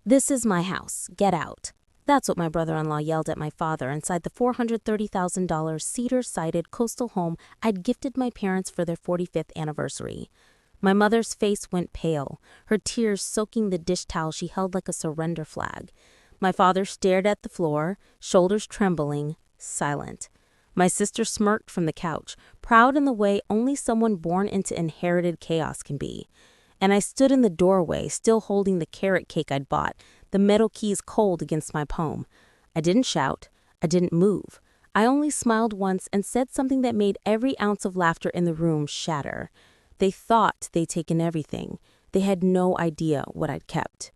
"This is my house. Get out." That's what my brother-in-law yelled at my father inside the $430,000 cedar-sided coastal home I'd gifted my parents for their 45th anniversary. My mother's face went pale, her tears soaking the dish towel she held like a surrender flag. My father stared at the floor, shoulders trembling, silent. My sister smirked from the couch, proud in the way only someone born into inherited chaos can be. And I stood in the doorway, still holding the carrot cake I'd bought, the metal keys cold against my palm. I didn't shout. I didn't move. I only smiled once and said something that made every ounce of laughter in the room shatter. They thought they'd taken everything. They had no idea what I'd kept.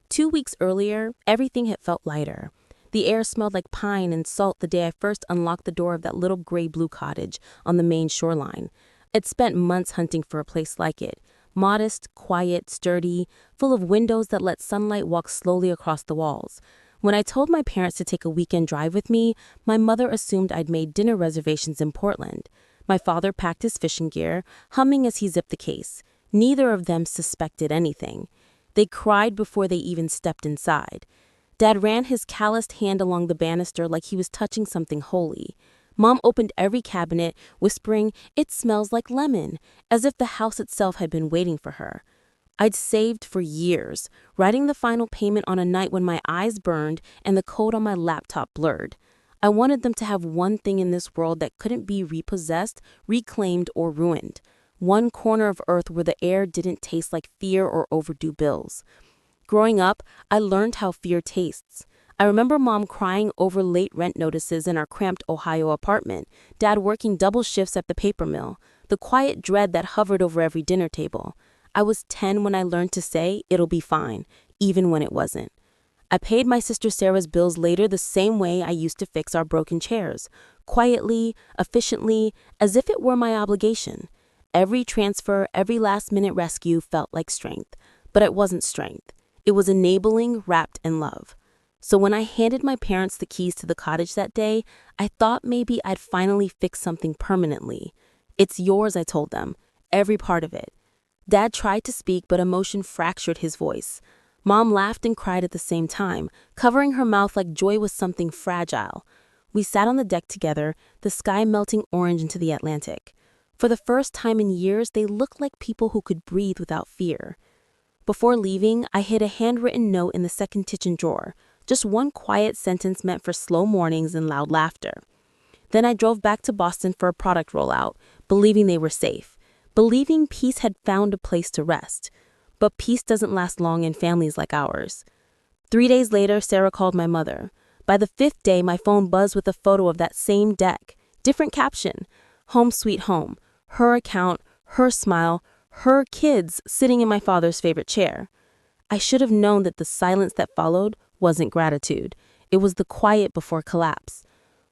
2 weeks earlier, everything had felt lighter. The air smelled like pine and salt the day I first unlocked the door of that little gray-blue cottage on the Maine shoreline. I'd spent months hunting for a place like it. Modest, quiet, sturdy, full of windows that let sunlight walk slowly across the walls. When I told my parents to take a weekend drive with me, my mother assumed I'd made dinner reservations in Portland. My father packed his fishing gear, humming as he zipped the case. Neither of them suspected anything. They cried before they even stepped inside. Dad ran his calloused hand along the banister like he was touching something holy. Mom opened every cabinet, whispering, "It smells like lemon," as if the house itself had been waiting for her. I'd saved for years, writing the final payment on a night when my eyes burned and the code on my laptop blurred. I wanted them to have one thing in this world that couldn't be repossessed, reclaimed, or ruined. One corner of earth where the air didn't taste like fear or overdue bills. Growing up, I learned how fear tastes. I remember Mom crying over late rent notices in our cramped Ohio apartment, Dad working double shifts at the paper mill, the quiet dread that hovered over every dinner table. I was 10 when I learned to say, "It'll be fine," even when it wasn't. I paid my sister Sarah's bills later the same way I used to fix our broken chairs, quietly, efficiently, as if it were my obligation. Every transfer, every last-minute rescue felt like strength, but it wasn't strength. It was enabling, wrapped in love. So when I handed my parents the keys to the cottage that day, I thought maybe I'd finally fix something permanently. "It's yours," I told them, every part of it. Dad tried to speak, but emotion fractured his voice. Mom laughed and cried at the same time, covering her mouth like joy was something fragile. We sat on the deck together, the sky melting orange into the Atlantic. For the first time in years, they looked like people who could breathe without fear. Before leaving, I hid a handwritten note in the second kitchen drawer, just one quiet sentence meant for slow mornings and loud laughter. Then I drove back to Boston for a product rollout, believing they were safe, believing peace had found a place to rest. But peace doesn't last long in families like ours. 3 days later, Sarah called my mother. By the 5th day, my phone buzzed with a photo of that same deck. Different caption. Home sweet home. Her account, her smile, her kids sitting in my father's favorite chair. I should have known that the silence that followed wasn't gratitude. It was the quiet before collapse.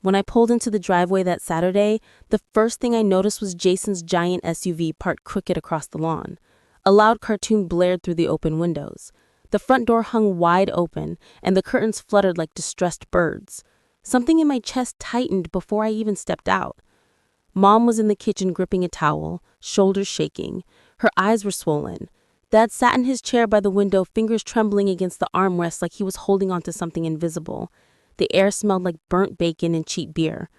When I pulled into the driveway that Saturday, the first thing I noticed was Jason's giant SUV parked crooked across the lawn. A loud cartoon blared through the open windows. The front door hung wide open, and the curtains fluttered like distressed birds. Something in my chest tightened before I even stepped out. Mom was in the kitchen gripping a towel, shoulders shaking. Her eyes were swollen. Dad sat in his chair by the window, fingers trembling against the armrest like he was holding onto something invisible. The air smelled like burnt bacon and cheap beer.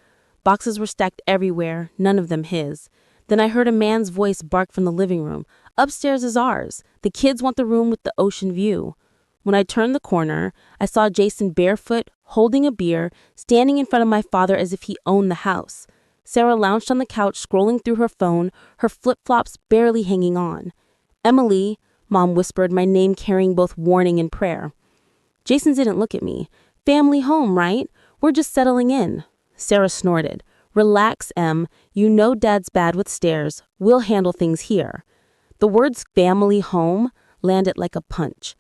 Boxes were stacked everywhere, none of them his. Then I heard a man's voice bark from the living room. "Upstairs is ours. The kids want the room with the ocean view." When I turned the corner, I saw Jason barefoot, holding a beer, standing in front of my father as if he owned the house. Sarah lounged on the couch, scrolling through her phone, her flip-flops barely hanging on. "Emily," Mom whispered, my name carrying both warning and prayer. Jason didn't look at me. "Family home, right? We're just settling in." Sarah snorted. "Relax, Em. You know Dad's bad with stairs. We'll handle things here." The words family home landed like a punch.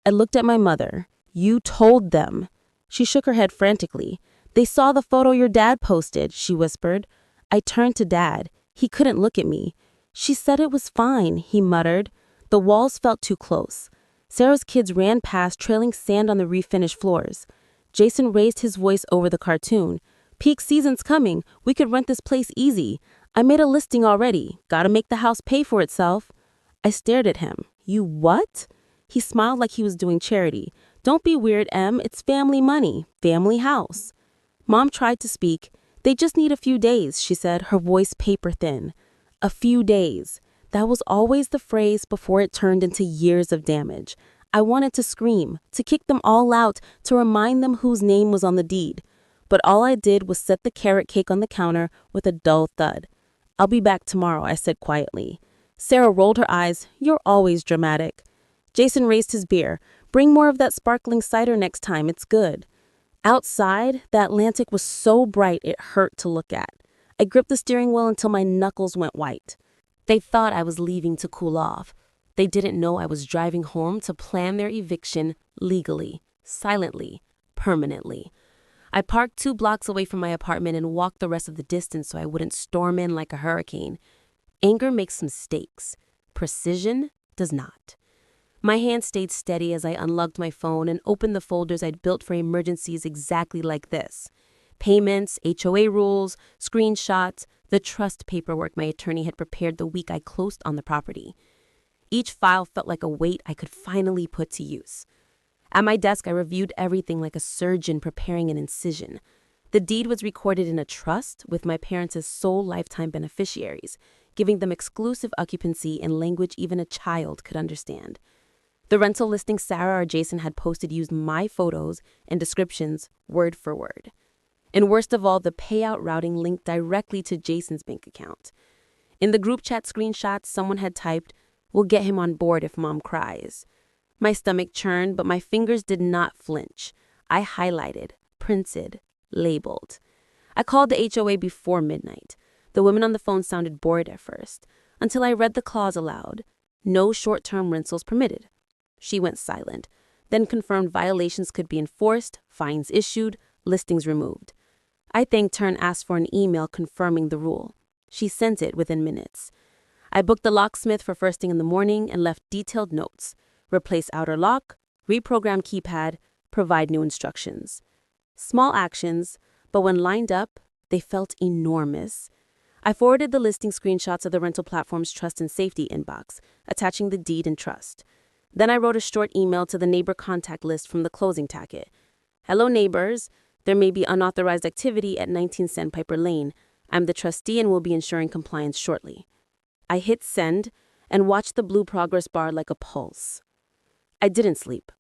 I looked at my mother. "You told them." She shook her head frantically. "They saw the photo your dad posted," she whispered. I turned to Dad. He couldn't look at me. "She said it was fine," he muttered. The walls felt too close. Sarah's kids ran past, trailing sand on the refinished floors. Jason raised his voice over the cartoon. "Peak season's coming. We could rent this place easy. I made a listing already. Gotta make the house pay for itself." I stared at him. "You what?" He smiled like he was doing charity. "Don't be weird, Em. It's family money, family house." Mom tried to speak. "They just need a few days," she said, her voice paper thin. A few days. That was always the phrase before it turned into years of damage. I wanted to scream, to kick them all out, to remind them whose name was on the deed. But all I did was set the carrot cake on the counter with a dull thud. "I'll be back tomorrow," I said quietly. Sarah rolled her eyes. "You're always dramatic." Jason raised his beer. "Bring more of that sparkling cider next time, it's good." Outside, the Atlantic was so bright it hurt to look at. I gripped the steering wheel until my knuckles went white. They thought I was leaving to cool off. They didn't know I was driving home to plan their eviction legally, silently, permanently. I parked 2 blocks away from my apartment and walked the rest of the distance so I wouldn't storm in like a hurricane. Anger makes mistakes. Precision does not. My hand stayed steady as I unlugged my phone and opened the folders I'd built for emergencies exactly like this. Payments, HOA rules, screenshots, the trust paperwork my attorney had prepared the week I closed on the property. Each file felt like a weight I could finally put to use. At my desk, I reviewed everything like a surgeon preparing an incision. The deed was recorded in a trust with my parents as sole lifetime beneficiaries, giving them exclusive occupancy in language even a child could understand. The rental listing Sarah or Jason had posted used my photos and descriptions word for word. And worst of all, the payout routing linked directly to Jason's bank account. In the group chat screenshots, someone had typed, "We'll get him on board if mom cries." My stomach churned, but my fingers did not flinch. I highlighted, printed, labeled. I called the HOA before midnight. The woman on the phone sounded bored at first, until I read the clause aloud. No short-term rentals permitted. She went silent, then confirmed violations could be enforced, fines issued, listings removed. I thanked her and asked for an email confirming the rule. She sent it within minutes. I booked the locksmith for first thing in the morning and left detailed notes. Replace outer lock, reprogram keypad, provide new instructions. Small actions, but when lined up, they felt enormous. I forwarded the listing screenshots of the rental platform's trust and safety inbox, attaching the deed and trust. Then I wrote a short email to the neighbor contact list from the closing tacket. "Hello, neighbors. There may be unauthorized activity at 19 Sandpiper Lane. I'm the trustee and will be ensuring compliance shortly." I hit send and watched the blue progress bar like a pulse. I didn't sleep.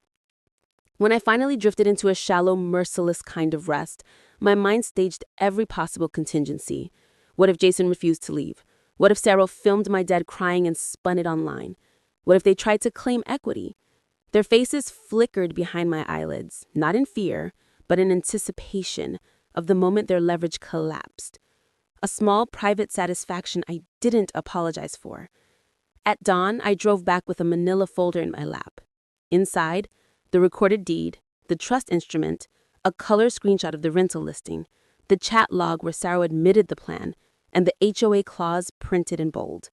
When I finally drifted into a shallow, merciless kind of rest, my mind staged every possible contingency. What if Jason refused to leave? What if Sarah filmed my dad crying and spun it online? What if they tried to claim equity? Their faces flickered behind my eyelids, not in fear, but in anticipation of the moment their leverage collapsed. A small, private satisfaction I didn't apologize for. At dawn, I drove back with a manila folder in my lap. Inside, the recorded deed, the trust instrument, a color screenshot of the rental listing, the chat log where Sarah admitted the plan, and the HOA clause printed in bold.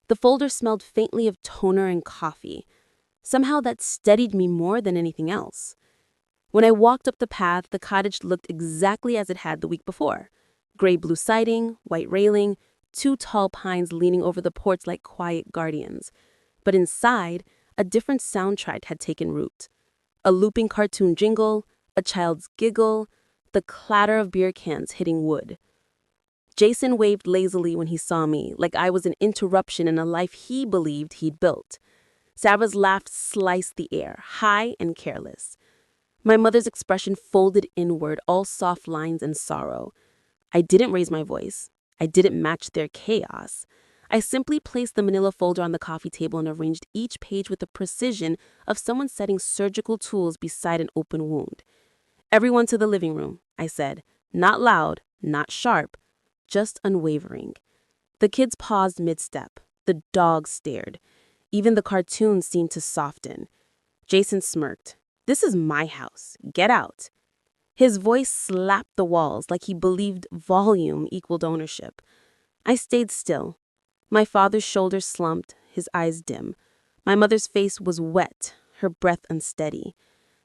The folder smelled faintly of toner and coffee. Somehow that steadied me more than anything else. When I walked up the path, the cottage looked exactly as it had the week before. Gray-blue siding, white railing, 2 tall pines leaning over the porch like quiet guardians. But inside, a different soundtrack had taken root. A looping cartoon jingle, a child's giggle, the clatter of beer cans hitting wood. Jason waved lazily when he saw me, like I was an interruption in a life he believed he'd built. Sarah's laugh sliced the air, high and careless. My mother's expression folded inward, all soft lines and sorrow. I didn't raise my voice. I didn't match their chaos. I simply placed the manila folder on the coffee table and arranged each page with the precision of someone setting surgical tools beside an open wound. "Everyone to the living room," I said. Not loud, not sharp, just unwavering. The kids paused mid-step. The dogs stared. Even the cartoons seemed to soften. Jason smirked. "This is my house. Get out." His voice slapped the walls like he believed volume equaled ownership. I stayed still. My father's shoulders slumped, his eyes dim. My mother's face was wet, her breath unsteady.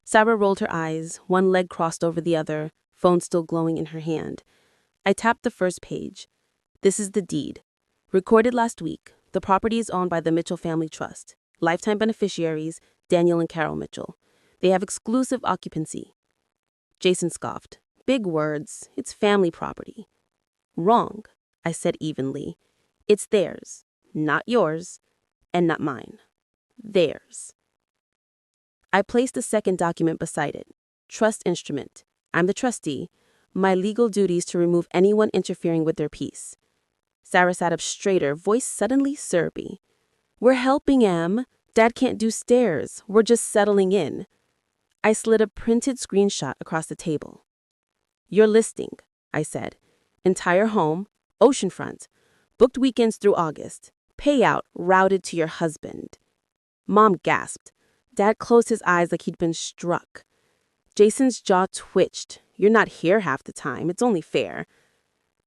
Sarah rolled her eyes, one leg crossed over the other, phone still glowing in her hand. I tapped the first page. "This is the deed. Recorded last week. The property is owned by the Mitchell Family Trust. Lifetime beneficiaries, Daniel and Carol Mitchell. They have exclusive occupancy. Jason scoffed. Big words. It's family property. Wrong, I said evenly. It's theirs, not yours, and not mine. Theirs. I placed a second document beside it. Trust instrument. I'm the trustee. My legal duty is to remove anyone interfering with their peace. Sarah sat up straighter, voice suddenly syrupy. We're helping, Em. Dad can't do stairs. We're just settling in. I slid a printed screenshot across the table. Your listing, I said. Entire home, oceanfront. Booked weekends through August. Payout routed to your husband. Mom gasped. Dad closed his eyes like he'd been struck. Jason's jaw twitched. You're not here half the time. It's only fair.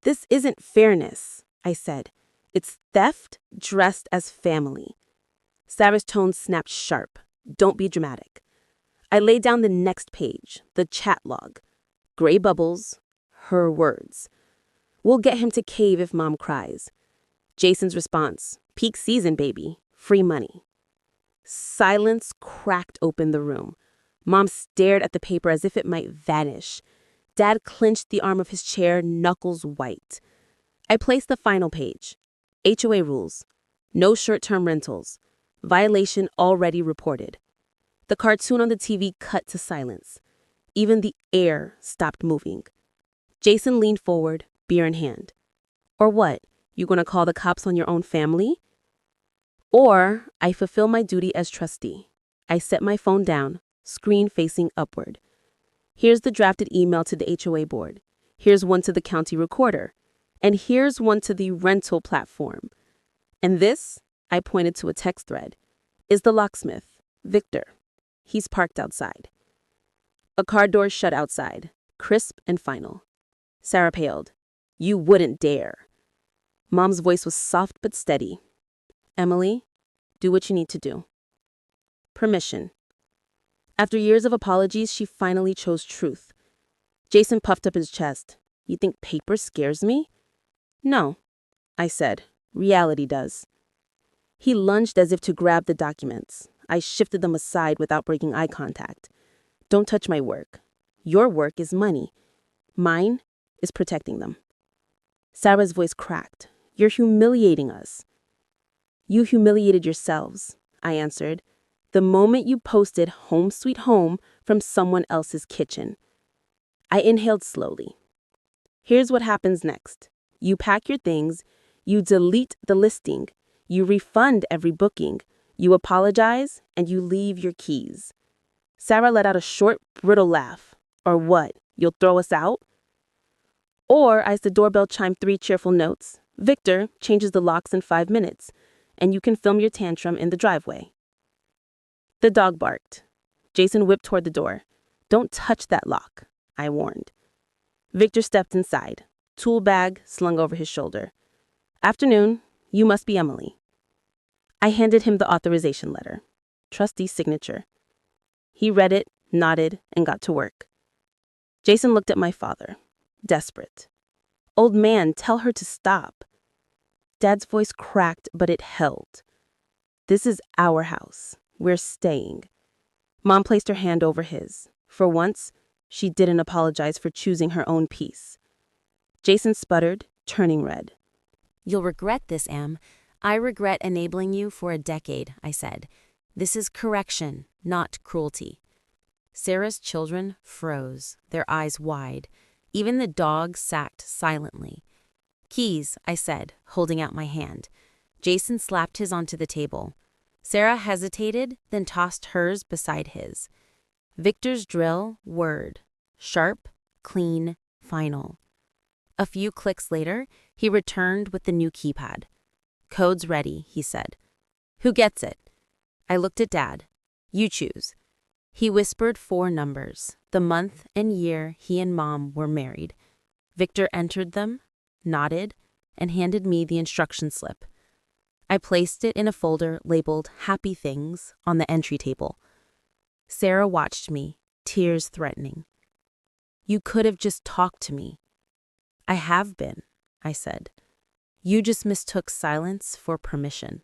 This isn't fairness, I said. It's theft dressed as family. Sarah's tone snapped sharp. Don't be dramatic. I laid down the next page, the chat log. Gray bubbles, her words. We'll get him to cave if Mom cries. Jason's response, peak season, baby. Free money. Silence cracked open the room. Mom stared at the paper as if it might vanish. Dad clenched the arm of his chair, knuckles white. I placed the final page. HOA rules. No short-term rentals. Violation already reported. The cartoon on the TV cut to silence. Even the air stopped moving. Jason leaned forward, beer in hand. Or what? You gonna call the cops on your own family? Or I fulfill my duty as trustee. I set my phone down, screen facing upward. Here's the drafted email to the HOA board. Here's one to the county recorder. And here's one to the rental platform. And this, I pointed to a text thread, is the locksmith, Victor. He's parked outside. A car door shut outside, crisp and final. Sarah paled. You wouldn't dare. Mom's voice was soft but steady. Emily, do what you need to do. Permission. After years of apologies, she finally chose truth. Jason puffed up his chest. You think paper scares me? No, I said. Reality does. He lunged as if to grab the documents. I shifted them aside without breaking eye contact. Don't touch my work. Your work is money. Mine is protecting them. Sarah's voice cracked. You're humiliating us. You humiliated yourselves, I answered, the moment you posted Home Sweet Home from someone else's kitchen. I inhaled slowly. Here's what happens next. You pack your things, you delete the listing, you refund every booking, you apologize, and you leave your keys. Sarah let out a short, brittle laugh. Or what? You'll throw us out? Or, as the doorbell chimed 3 cheerful notes, Victor changes the locks in 5 minutes, and you can film your tantrum in the driveway. The dog barked. Jason whipped toward the door. Don't touch that lock, I warned. Victor stepped inside, tool bag slung over his shoulder. Afternoon, you must be Emily. I handed him the authorization letter, trustee's signature. He read it, nodded, and got to work. Jason looked at my father, desperate. Old man, tell her to stop. Dad's voice cracked, but it held. This is our house. We're staying. Mom placed her hand over his. For once, she didn't apologize for choosing her own peace. Jason sputtered, turning red. You'll regret this, Em. I regret enabling you for a decade, I said. This is correction, not cruelty. Sarah's children froze, their eyes wide. Even the dog sacked silently. Keys, I said, holding out my hand. Jason slapped his onto the table. Sarah hesitated, then tossed hers beside his. Victor's drill, word. Sharp, clean, final. A few clicks later, he returned with the new keypad. Code's ready, he said. Who gets it? I looked at Dad. You choose. He whispered 4 numbers, the month and year he and Mom were married. Victor entered them, nodded, and handed me the instruction slip. I placed it in a folder labeled Happy Things on the entry table. Sarah watched me, tears threatening. You could have just talked to me. I have been, I said. You just mistook silence for permission.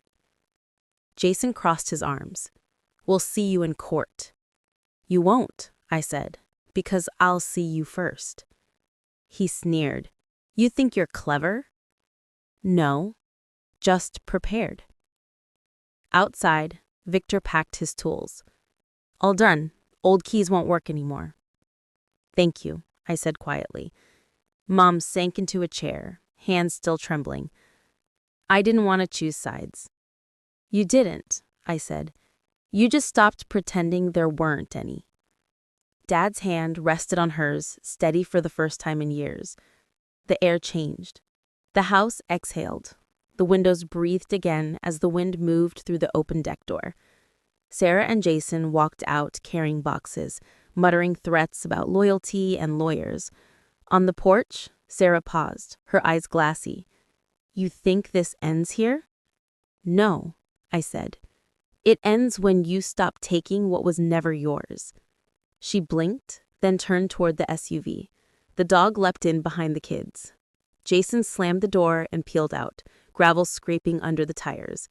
Jason crossed his arms. We'll see you in court." "You won't," I said, "because I'll see you first." He sneered. "You think you're clever?" "No, just prepared." Outside, Victor packed his tools. "All done. Old keys won't work anymore." "Thank you," I said quietly. Mom sank into a chair, hands still trembling. I didn't want to choose sides. "You didn't," I said. "You just stopped pretending there weren't any." Dad's hand rested on hers, steady for the first time in years. The air changed. The house exhaled. The windows breathed again as the wind moved through the open deck door. Sarah and Jason walked out carrying boxes, muttering threats about loyalty and lawyers. On the porch, Sarah paused, her eyes glassy. "You think this ends here?" "No," I said. "It ends when you stop taking what was never yours." She blinked, then turned toward the SUV. The dog leapt in behind the kids. Jason slammed the door and peeled out, gravel scraping under the tires.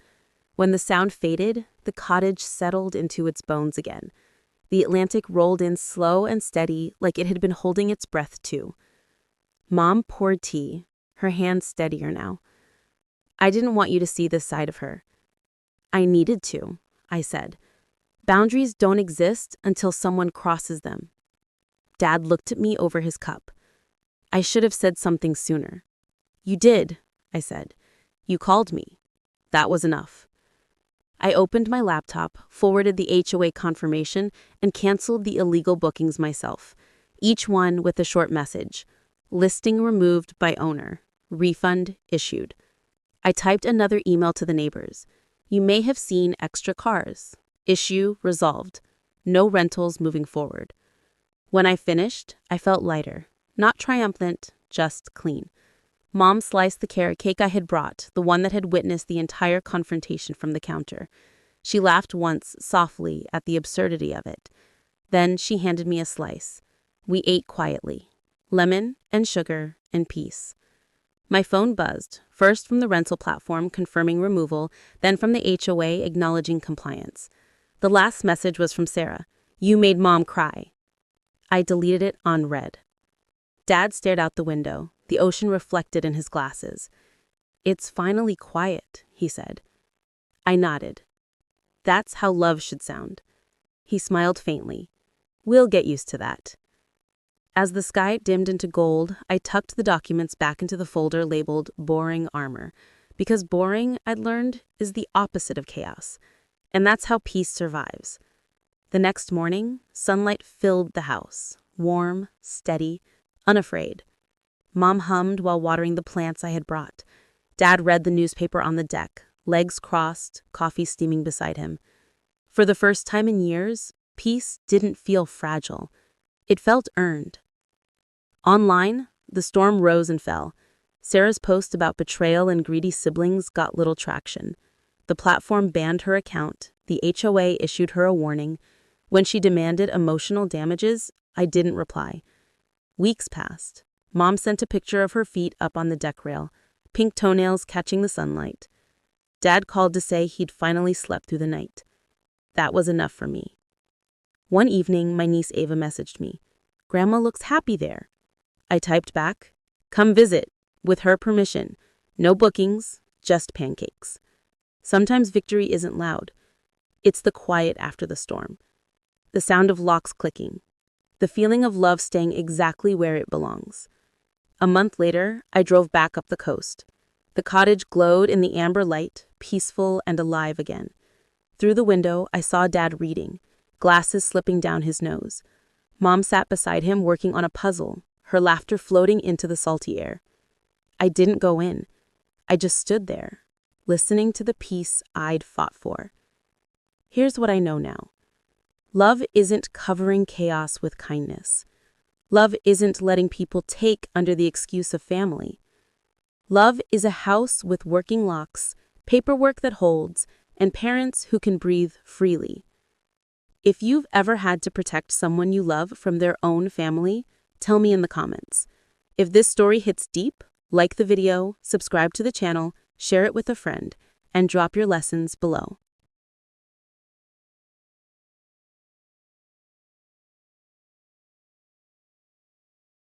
When the sound faded, the cottage settled into its bones again. The Atlantic rolled in slow and steady, like it had been holding its breath too. Mom poured tea, her hands steadier now. "I didn't want you to see this side of her." "I needed to," I said. "Boundaries don't exist until someone crosses them." Dad looked at me over his cup. "I should have said something sooner." "You did," I said. "You called me. That was enough." I opened my laptop, forwarded the HOA confirmation, and canceled the illegal bookings myself, each one with a short message. Listing removed by owner. Refund issued. I typed another email to the neighbors. "You may have seen extra cars. Issue resolved. No rentals moving forward." When I finished, I felt lighter. Not triumphant, just clean. Mom sliced the carrot cake I had brought, the one that had witnessed the entire confrontation from the counter. She laughed once, softly, at the absurdity of it. Then she handed me a slice. We ate quietly. Lemon and sugar and peace. My phone buzzed, first from the rental platform confirming removal, then from the HOA acknowledging compliance. The last message was from Sarah. "You made Mom cry." I deleted it unread. Dad stared out the window, the ocean reflected in his glasses. "It's finally quiet," he said. I nodded. "That's how love should sound." He smiled faintly. "We'll get used to that." As the sky dimmed into gold, I tucked the documents back into the folder labeled Boring Armor, because boring, I'd learned, is the opposite of chaos. And that's how peace survives. The next morning, sunlight filled the house, warm, steady, unafraid. Mom hummed while watering the plants I had brought. Dad read the newspaper on the deck, legs crossed, coffee steaming beside him. For the first time in years, peace didn't feel fragile. It felt earned. Online, the storm rose and fell. Sarah's post about betrayal and greedy siblings got little traction. The platform banned her account, the HOA issued her a warning. When she demanded emotional damages, I didn't reply. Weeks passed. Mom sent a picture of her feet up on the deck rail, pink toenails catching the sunlight. Dad called to say he'd finally slept through the night. That was enough for me. One evening, my niece Ava messaged me. "Grandma looks happy there." I typed back, "Come visit, with her permission. No bookings, just pancakes." Sometimes victory isn't loud. It's the quiet after the storm. The sound of locks clicking. The feeling of love staying exactly where it belongs. A month later, I drove back up the coast. The cottage glowed in the amber light, peaceful and alive again. Through the window, I saw Dad reading, glasses slipping down his nose. Mom sat beside him working on a puzzle, her laughter floating into the salty air. I didn't go in. I just stood there, listening to the peace I'd fought for. Here's what I know now. Love isn't covering chaos with kindness. Love isn't letting people take under the excuse of family. Love is a house with working locks, paperwork that holds, and parents who can breathe freely. If you've ever had to protect someone you love from their own family, tell me in the comments. If this story hits deep, like the video, subscribe to the channel, share it with a friend, and drop your lessons below.